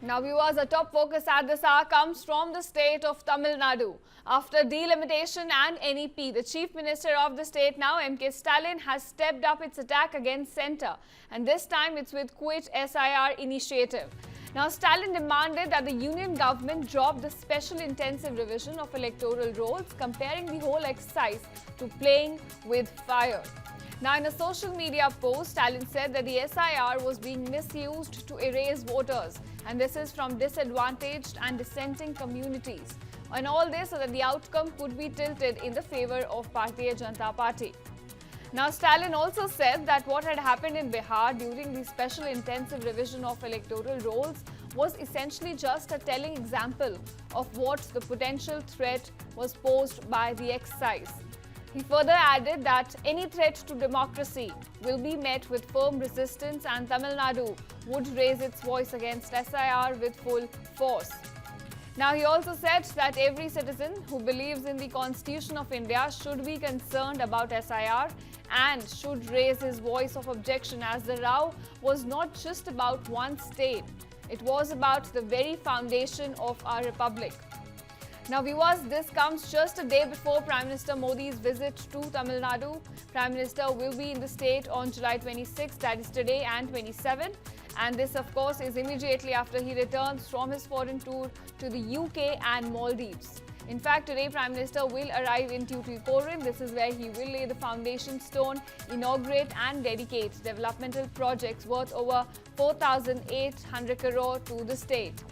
Now viewers, a top focus at this hour comes from the state of Tamil Nadu. After delimitation and NEP, the Chief Minister of the state now, M.K. Stalin, has stepped up its attack against centre, and this time it's with Quit SIR initiative. Now Stalin demanded that the union government drop the special intensive revision of electoral rolls, comparing the whole exercise to playing with fire. Now, in a social media post, Stalin said that the SIR was being misused to erase voters, and this is from disadvantaged and dissenting communities. And all this so that the outcome could be tilted in the favor of Bharatiya Janata Party. Now, Stalin also said that what had happened in Bihar during the special intensive revision of electoral rolls was essentially just a telling example of what the potential threat was posed by the exercise. He further added that any threat to democracy will be met with firm resistance, and Tamil Nadu would raise its voice against SIR with full force. Now, he also said that every citizen who believes in the Constitution of India should be concerned about SIR and should raise his voice of objection, as the row was not just about one state. It was about the very foundation of our republic. Now viewers, this comes just a day before Prime Minister Modi's visit to Tamil Nadu. Prime Minister will be in the state on July 26, that is today, and 27. And this of course is immediately after he returns from his foreign tour to the UK and Maldives. In fact, today Prime Minister will arrive in Tuticorin. This is where he will lay the foundation stone, inaugurate and dedicate developmental projects worth over 4,800 crore to the state.